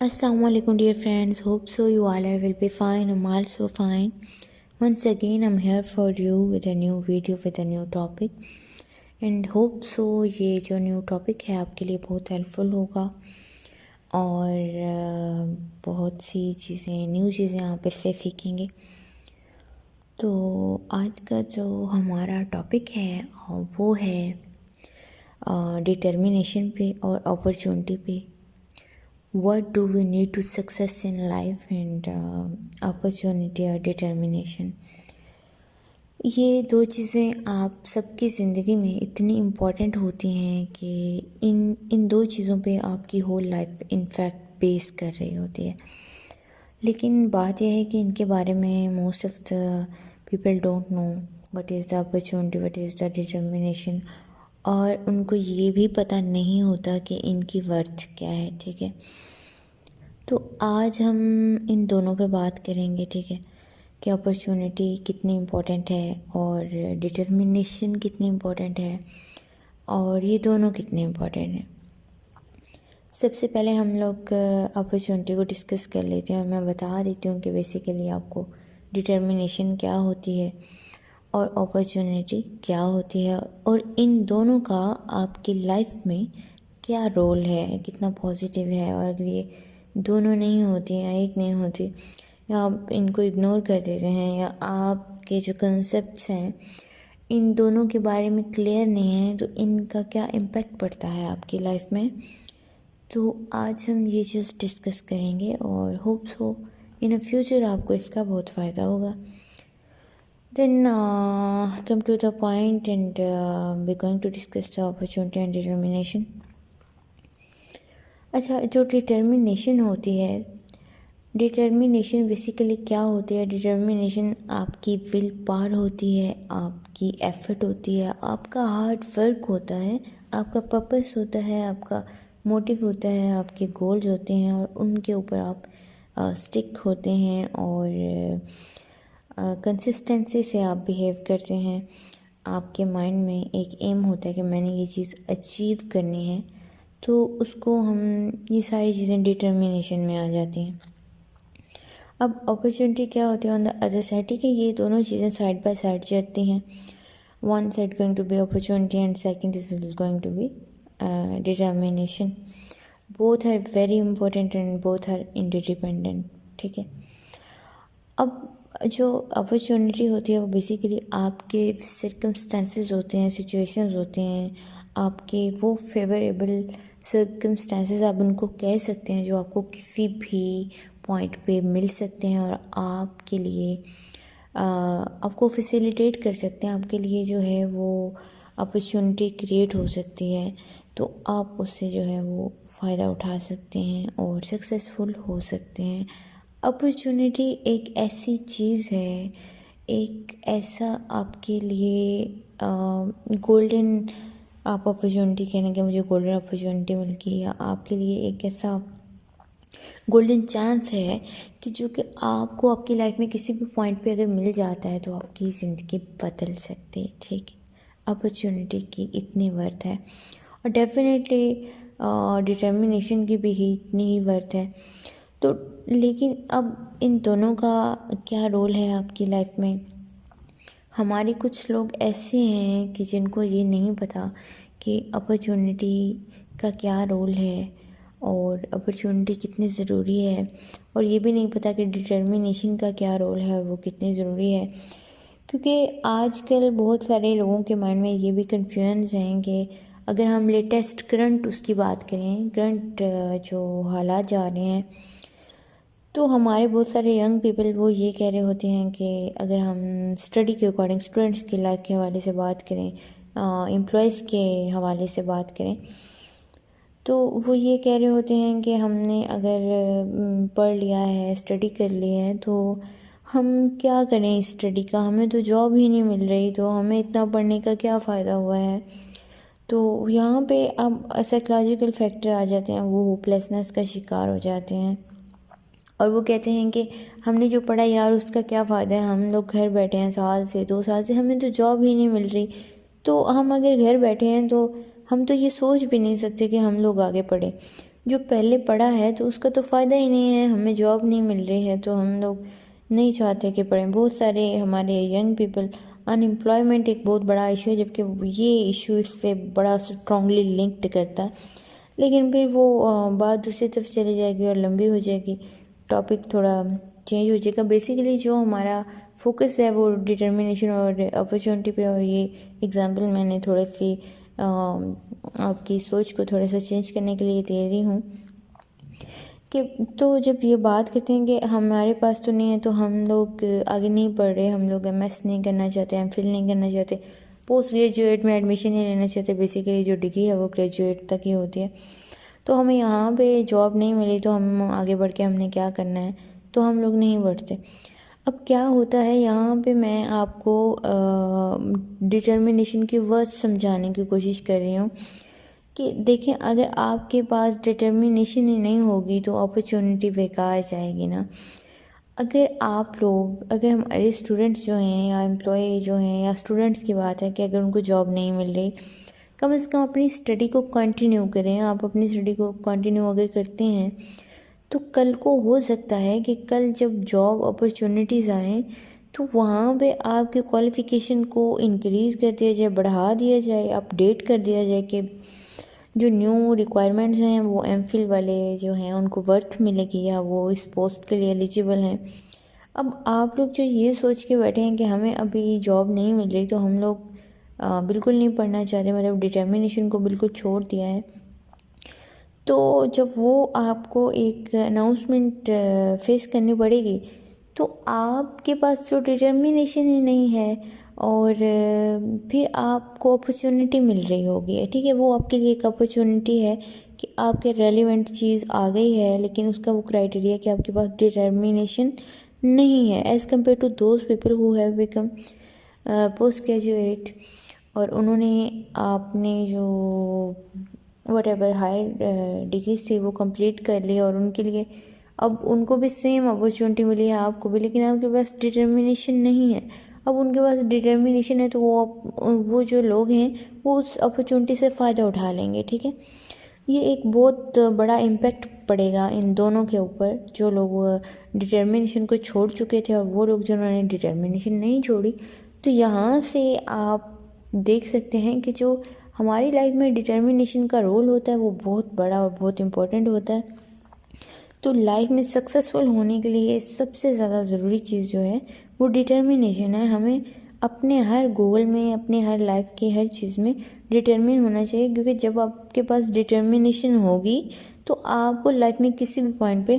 Assalamualaikum dear friends, hope so you all will be fine. I'm also fine. Once again I'm here for you with a new video with a new topic and hope so ये जो new topic है आपके लिए बहुत helpful होगा और बहुत सी चीज़ें न्यू चीज़ें आप इससे सीखेंगे। तो आज का जो हमारा टॉपिक है वो है डिटर्मिनेशन पे और अपॉर्चुनिटी पे। What do we need to success in life and opportunity or determination। ये दो चीज़ें आप सबकी ज़िंदगी में इतनी इम्पॉर्टेंट होती हैं कि इन दो चीज़ों पे आपकी होल लाइफ इनफैक्ट बेस कर रही होती है। लेकिन बात यह है कि इनके बारे में most of the people don't know what is the opportunity, what is the determination, और उनको ये भी पता नहीं होता कि इनकी वर्थ क्या है। ठीक है, तो आज हम इन दोनों पे बात करेंगे। ठीक है, कि अपॉर्चुनिटी कितनी इम्पोर्टेंट है और डिटर्मिनेशन कितनी इम्पोर्टेंट है और ये दोनों कितने इम्पोर्टेंट हैं। सबसे पहले हम लोग अपॉर्चुनिटी को डिस्कस कर लेते हैं और मैं बता देती हूँ कि बेसिकली आपको डिटर्मिनेशन क्या होती है और अपॉर्चुनिटी क्या होती है और इन दोनों का आपकी लाइफ में क्या रोल है, कितना पॉजिटिव है। और अगर ये दोनों नहीं होती या एक नहीं होती या आप इनको इग्नोर कर देते हैं या आपके जो कंसेप्ट्स हैं इन दोनों के बारे में क्लियर नहीं है तो इनका क्या इम्पैक्ट पड़ता है आपकी लाइफ में। तो आज हम ये चीज़ डिस्कस करेंगे और hope so in a future आपको इसका बहुत फ़ायदा होगा। Then come to the point and we're going to discuss the opportunity and determination। अच्छा, जो डिटर्मिनेशन होती है, डिटर्मिनेशन बेसिकली क्या होती है? डिटर्मिनेशन आपकी विल पावर होती है, आपकी एफर्ट होती है, आपका हार्ड वर्क होता है, आपका पर्पस होता है, आपका मोटिव होता है, आपके गोल्स होते हैं और उनके ऊपर आप स्टिक होते हैं और कंसिस्टेंसी से आप बिहेव करते हैं। आपके माइंड में एक एम होता है कि मैंने ये चीज़ अचीव करनी है, तो उसको हम ये सारी चीज़ें डिटर्मिनेशन में आ जाती हैं। अब अपॉर्चुनिटी क्या होती है ऑन द अदर साइड? ठीक है, ये दोनों चीज़ें साइड बाय साइड चलती हैं। One side going to be opportunity and second is going to be determination. Both are very important and both are interdependent. ठीक है, अब जो अपॉर्चुनिटी होती है वो बेसिकली आपके सर्कमस्टेंसेस होते हैं, सिचुएशंस होते हैं, आपके वो फेवरेबल सर्कमस्टेंसेस आप उनको कह सकते हैं जो आपको किसी भी पॉइंट पे मिल सकते हैं और आपके लिए आपको फैसिलिटेट कर सकते हैं। आपके लिए जो है वो अपॉर्चुनिटी क्रिएट हो सकती है, तो आप उससे जो है वो फ़ायदा उठा सकते हैं और सक्सेसफुल हो सकते हैं। अपॉर्चुनिटी एक ऐसी चीज़ है, एक ऐसा आपके लिए गोल्डन, आप अपॉर्चुनिटी कहने के मुझे गोल्डन अपॉर्चुनिटी मिल गई, या आपके लिए एक ऐसा गोल्डन चांस है कि जो कि आपको आपकी लाइफ में किसी भी पॉइंट पे अगर मिल जाता है तो आपकी ज़िंदगी बदल सकती है। ठीक है, अपॉर्चुनिटी की इतनी वर्थ है और डेफिनेटली डिटर्मिनेशन की भी इतनी ही वर्थ है। तो लेकिन अब इन दोनों का क्या रोल है आपकी लाइफ में? हमारे कुछ लोग ऐसे हैं कि जिनको ये नहीं पता कि अपॉर्चुनिटी का क्या रोल है और अपॉर्चुनिटी कितनी ज़रूरी है, और ये भी नहीं पता कि डिटर्मिनेशन का क्या रोल है और वो कितनी ज़रूरी है। क्योंकि आजकल बहुत सारे लोगों के माइंड में ये भी कन्फ्यूजन हैं कि अगर हम लेटेस्ट करंट उसकी बात करें, करंट जो हालात जा रहे हैं, तो हमारे बहुत सारे यंग पीपल वो ये कह रहे होते हैं कि अगर हम स्टडी के अकॉर्डिंग स्टूडेंट्स की लाइफ के हवाले से बात करें, एम्प्लॉयज़ के हवाले से बात करें, तो वो ये कह रहे होते हैं कि हमने अगर पढ़ लिया है, स्टडी कर ली है, तो हम क्या करें स्टडी का, हमें तो जॉब ही नहीं मिल रही, तो हमें इतना पढ़ने का क्या फ़ायदा हुआ है। तो यहाँ पे अब साइकोलॉजिकल फैक्टर आ जाते हैं, वो होपलेसनेस का शिकार हो जाते हैं और वो कहते हैं कि हमने जो पढ़ा यार उसका क्या फ़ायदा है, हम लोग घर बैठे हैं साल से 2 साल से, हमें तो जॉब ही नहीं मिल रही। तो हम अगर घर बैठे हैं तो हम तो ये सोच भी नहीं सकते कि हम लोग आगे पढ़ें। जो पहले पढ़ा है तो उसका तो फ़ायदा ही नहीं है, हमें जॉब नहीं मिल रही है तो हम लोग नहीं चाहते कि पढ़ें। बहुत सारे हमारे यंग पीपल, अनएम्प्लॉयमेंट एक बहुत बड़ा इशू है, जबकि ये इशू इससे बड़ा स्ट्रांगली लिंक्ड करता है, लेकिन फिर वो बात दूसरी तरफ चली जाएगी और लंबी हो जाएगी, टॉपिक थोड़ा चेंज हो जाएगा। बेसिकली जो हमारा फोकस है वो डिटर्मिनेशन और अपॉर्चुनिटी पे, और ये एग्जांपल मैंने थोड़ी सी आपकी सोच को थोड़ा सा चेंज करने के लिए दे रही हूँ कि तो जब ये बात करते हैं कि हमारे पास तो नहीं है तो हम लोग आगे नहीं पढ़ रहे, हम लोग एमएस नहीं करना चाहते, एमफिल नहीं करना चाहते, पोस्ट ग्रेजुएट में एडमिशन नहीं लेना चाहते, बेसिकली जो डिग्री है वो ग्रेजुएट तक ही होती है, तो हमें यहाँ पे जॉब नहीं मिली तो हम आगे बढ़ के हमने क्या करना है, तो हम लोग नहीं बढ़ते। अब क्या होता है यहाँ पे मैं आपको डिटर्मिनेशन की वर्ड समझाने की कोशिश कर रही हूँ कि देखें, अगर आपके पास डिटर्मिनेशन ही नहीं होगी तो अपॉर्चुनिटी बेकार जाएगी ना। अगर हमारे स्टूडेंट्स जो हैं या एम्प्लॉय जो हैं या स्टूडेंट्स की बात है कि अगर उनको जॉब नहीं मिल रही, कम से कम अपनी स्टडी को कंटिन्यू करें। आप अपनी स्टडी को कंटिन्यू अगर करते हैं तो कल को हो सकता है कि कल जब जॉब अपॉर्चुनिटीज़ आएँ तो वहाँ पे आपके क्वालिफ़िकेशन को इंक्रीज़ कर दिया जाए, बढ़ा दिया जाए, अपडेट कर दिया जाए कि जो न्यू रिक्वायरमेंट्स हैं वो एमफिल वाले जो हैं उनको वर्थ मिलेगी या वो इस पोस्ट के लिए एलिजिबल हैं। अब आप लोग जो ये सोच के बैठे हैं कि हमें अभी जॉब नहीं मिल रही तो हम लोग बिल्कुल नहीं पढ़ना चाहते, मतलब डिटर्मिनेशन को बिल्कुल छोड़ दिया है, तो जब वो आपको एक अनाउंसमेंट फेस करनी पड़ेगी तो आपके पास जो डिटर्मिनेशन ही नहीं है और फिर आपको अपॉर्चुनिटी मिल रही होगी, ठीक है, वो आपके लिए एक अपॉर्चुनिटी है कि आपके रेलिवेंट चीज़ आ गई है, लेकिन उसका वो क्राइटेरिया कि आपके पास डिटर्मिनेशन नहीं है as compare to those people who have become post graduate, और उन्होंने आपने जो वट एवर हायर डिग्रीज थी वो कंप्लीट कर ली और उनके लिए अब उनको भी सेम अपॉर्चुनिटी मिली है, आपको भी, लेकिन आपके पास डिटर्मिनेशन नहीं है। अब उनके पास डिटर्मिनेशन है तो वो जो लोग हैं वो उस अपॉर्चुनिटी से फ़ायदा उठा लेंगे, ठीक है। ये एक बहुत बड़ा इम्पैक्ट पड़ेगा इन दोनों के ऊपर, जो लोग डिटर्मिनेशन को छोड़ चुके थे और वो लोग जिन्होंने डिटर्मिनेशन नहीं छोड़ी। तो यहाँ से आप देख सकते हैं कि जो हमारी लाइफ में डिटर्मिनेशन का रोल होता है वो बहुत बड़ा और बहुत इम्पोर्टेंट होता है। तो लाइफ में सक्सेसफुल होने के लिए सबसे ज़्यादा ज़रूरी चीज़ जो है वो डिटर्मिनेशन है। हमें अपने हर गोल में, अपने हर लाइफ की हर चीज़ में डिटर्मिन होना चाहिए, क्योंकि जब आपके पास डिटर्मिनेशन होगी तो आपको लाइफ में किसी भी पॉइंट पे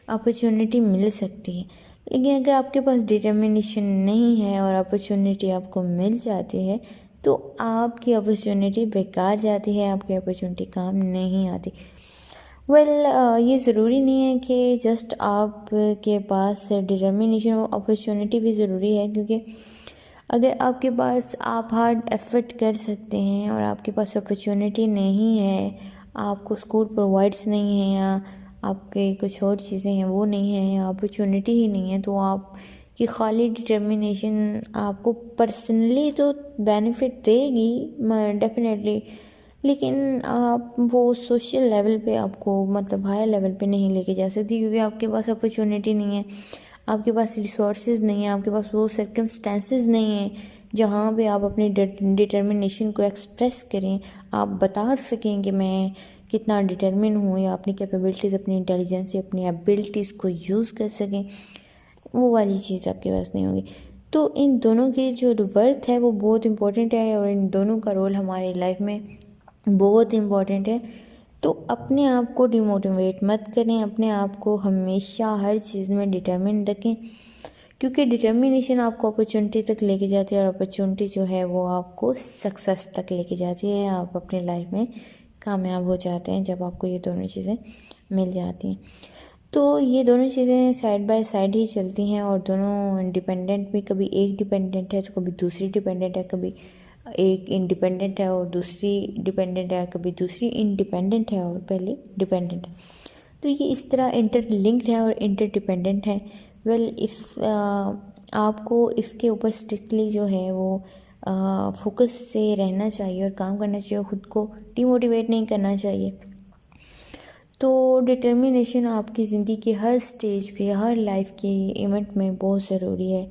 अपॉर्चुनिटी मिल सकती है। लेकिन अगर आपके पास डिटर्मिनेशन नहीं है और अपॉर्चुनिटी आपको मिल जाती है तो आपकी अपॉर्चुनिटी बेकार जाती है, आपकी अपॉर्चुनिटी काम नहीं आती। ये ज़रूरी नहीं है कि जस्ट आपके पास डिटर्मिनेशन और अपॉर्चुनिटी भी ज़रूरी है, क्योंकि अगर आपके पास आप हार्ड एफर्ट कर सकते हैं और आपके पास अपॉर्चुनिटी नहीं है, आपको स्कूल प्रोवाइड्स नहीं है या आपके कुछ और चीज़ें हैं वो नहीं है या अपॉर्चुनिटी ही नहीं है, तो आप कि खाली डिटर्मिनेशन आपको पर्सनली तो बेनिफिट देगी डेफिनेटली, लेकिन आप वो सोशल लेवल पे आपको, मतलब हायर लेवल पे नहीं लेके जा सकती, क्योंकि आपके पास अपॉर्चुनिटी नहीं है, आपके पास रिसोर्सेज नहीं है, आपके पास वो सर्कमस्टेंसेस नहीं है जहाँ पे आप अपनी डिटर्मिनेशन को एक्सप्रेस करें, आप बता सकें कि मैं कितना डिटर्मिन हूँ, या अपनी कैपेबिलिटीज़, अपनी इंटेलिजेंस, अपनी एबिलिटीज़ को यूज़ कर सकें, वो वाली चीज़ आपके पास नहीं होगी। तो इन दोनों की जो वर्थ है वो बहुत इम्पोर्टेंट है और इन दोनों का रोल हमारी लाइफ में बहुत इम्पोर्टेंट है। तो अपने आप को डिमोटिवेट मत करें, अपने आप को हमेशा हर चीज़ में डिटर्मिन रखें, क्योंकि डिटर्मिनेशन आपको अपॉर्चुनिटी तक लेके जाती है और अपॉर्चुनिटी जो है वो आपको सक्सेस तक लेके जाती है, आप अपनी लाइफ में कामयाब हो जाते हैं जब आपको ये दोनों चीज़ें मिल जाती हैं। तो ये दोनों चीज़ें साइड बाय साइड ही चलती हैं और दोनों डिपेंडेंट भी, कभी एक डिपेंडेंट है तो कभी दूसरी डिपेंडेंट है, कभी एक इंडिपेंडेंट है और दूसरी डिपेंडेंट है, कभी दूसरी इंडिपेंडेंट है और पहले डिपेंडेंट है। तो ये इस तरह इंटरलिंक्ड है और इंटरडिपेंडेंट है। आपको इसके ऊपर स्ट्रिक्टली जो है वो फोकस से रहना चाहिए और काम करना चाहिए, ख़ुद को डिमोटिवेट नहीं करना चाहिए। तो डिटर्मिनेशन आपकी ज़िंदगी के हर स्टेज पे, हर लाइफ के इवेंट में बहुत ज़रूरी है।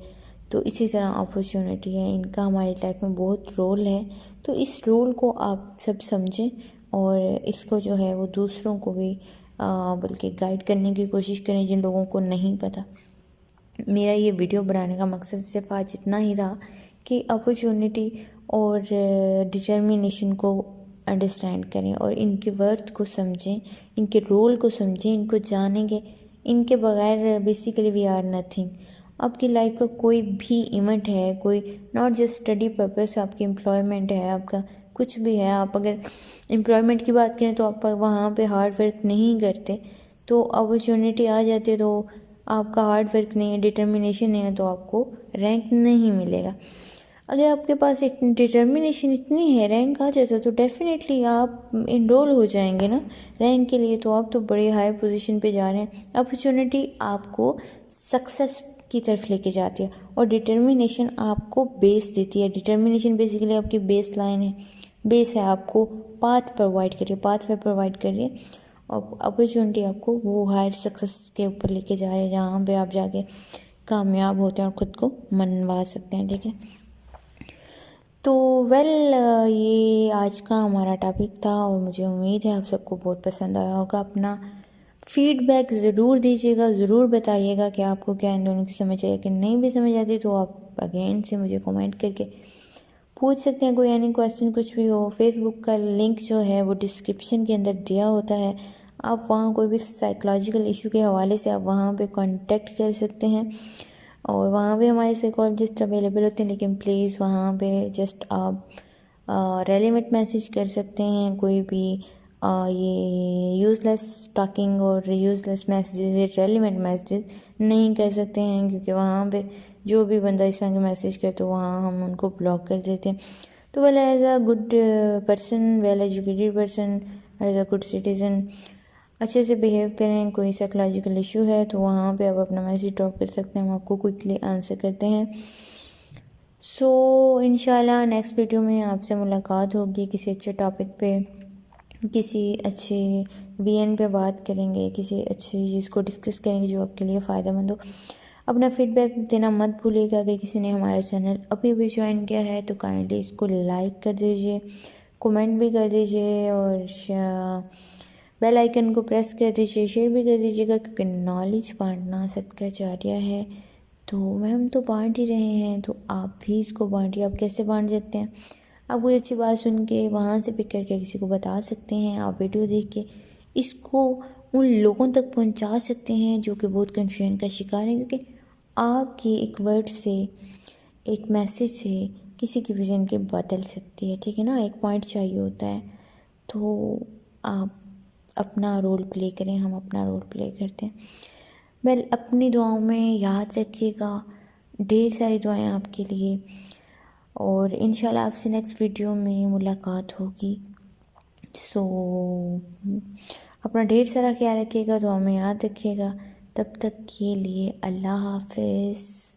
तो इसी तरह अपॉर्चुनिटी है, इनका हमारी लाइफ में बहुत रोल है। तो इस रोल को आप सब समझें और इसको जो है वो दूसरों को भी बल्कि गाइड करने की कोशिश करें जिन लोगों को नहीं पता। मेरा ये वीडियो बनाने का मकसद सिर्फ आज इतना ही था कि अपॉर्चुनिटी और डिटर्मिनेशन को अंडरस्टैंड करें और इनके वर्थ को समझें, इनके रोल को समझें, इनको जानेंगे। इनके बगैर बेसिकली वी आर नथिंग। आपकी लाइफ का कोई भी इवेंट है, कोई नॉट जस्ट स्टडी पर्पस, आपकी एम्प्लॉयमेंट है, आपका कुछ भी है। आप अगर एम्प्लॉयमेंट की बात करें तो आप वहाँ पे हार्ड वर्क नहीं करते तो अपॉर्चुनिटी आ जाती है, तो आपका हार्ड वर्क नहीं है, डिटर्मिनेशन नहीं है, तो आपको रैंक नहीं मिलेगा। अगर आपके पास एक डिटर्मिनेशन इतनी है, रैंक आ जाता है, तो डेफिनेटली आप इनरोल हो जाएंगे ना रैंक के लिए। तो आप तो बड़े हाई पोजीशन पे जा रहे हैं। अपॉर्चुनिटी आपको सक्सेस की तरफ लेके जाती है और डिटर्मिनेशन आपको बेस देती है। डिटर्मिनेशन बेसिकली आपकी बेस लाइन है, बेस है, आपको पाथ प्रोवाइड करिए, पाथ वे प्रोवाइड करिए और अपॉर्चुनिटी आपको वो हायर सक्सेस के ऊपर लेके जाए जहाँ पे आप जाके कामयाब होते हैं और ख़ुद को मनवा सकते हैं। ठीक है, तो ये आज का हमारा टॉपिक था और मुझे उम्मीद है आप सबको बहुत पसंद आया होगा। अपना फीडबैक ज़रूर दीजिएगा, ज़रूर बताइएगा कि आपको क्या इन दोनों की समझ आई। कि नहीं भी समझ आती तो आप अगेन से मुझे कमेंट करके पूछ सकते हैं, कोई एनी क्वेश्चन कुछ भी हो। फेसबुक का लिंक जो है वो डिस्क्रिप्शन के अंदर दिया होता है, आप वहाँ कोई भी साइकोलॉजिकल इशू के हवाले से आप वहाँ पे कांटेक्ट कर सकते हैं और वहाँ पे हमारे साइकोलॉजिस्ट अवेलेबल होते हैं। लेकिन प्लीज़ वहाँ पे जस्ट आप रेलेवेंट मैसेज कर सकते हैं, कोई भी ये यूज़लेस टॉकिंग और यूज़लेस मैसेजेस, रेलेवेंट मैसेजेस नहीं कर सकते हैं, क्योंकि वहाँ पे जो भी बंदा इस तरह के मैसेज करे तो वहाँ हम उनको ब्लॉक कर देते हैं। तो well as a good person, well educated person, as a good citizen अच्छे से बिहेव करें। कोई साइकोलॉजिकल इशू है तो वहाँ पे आप अपना मैसेज ड्रॉप कर सकते हैं, हम आपको क्विकली आंसर करते हैं। सो इंशाल्लाह नेक्स्ट वीडियो में आपसे मुलाकात होगी किसी अच्छे टॉपिक पे, किसी अच्छे वीएन पे बात करेंगे, किसी अच्छी चीज़ को डिस्कस करेंगे जो आपके लिए फ़ायदेमंद हो। अपना फीडबैक देना मत भूलिएगा। अगर किसी ने हमारा चैनल अभी भी ज्वाइन किया है तो काइंडली इसको लाइक कर दीजिए, कमेंट भी कर दीजिए और बेल आइकन को प्रेस कर दीजिए, शेयर भी कर दीजिएगा, क्योंकि नॉलेज बांटना सदका जारिया है। तो हम तो बांट ही रहे हैं, तो आप भी इसको बांटिए। आप कैसे बांट सकते हैं? आप कोई अच्छी बात सुन के वहाँ से पिक करके किसी को बता सकते हैं। आप वीडियो देख के इसको उन लोगों तक पहुँचा सकते हैं जो कि बहुत कन्फ्यूजन का शिकार हैं, क्योंकि आपके एक वर्ड से, एक मैसेज से किसी की भी ज़िंदगी बदल सकती है। ठीक है ना, एक पॉइंट चाहिए होता है। तो आप अपना रोल प्ले करें, हम अपना रोल प्ले करते हैं। वेल अपनी दुआओं में याद रखिएगा, ढेर सारी दुआएं आपके लिए और इंशाल्लाह आपसे नेक्स्ट वीडियो में मुलाकात होगी। सो अपना ढेर सारा ख्याल रखिएगा, दुआ में याद रखिएगा। तब तक के लिए अल्लाह हाफ़िज़।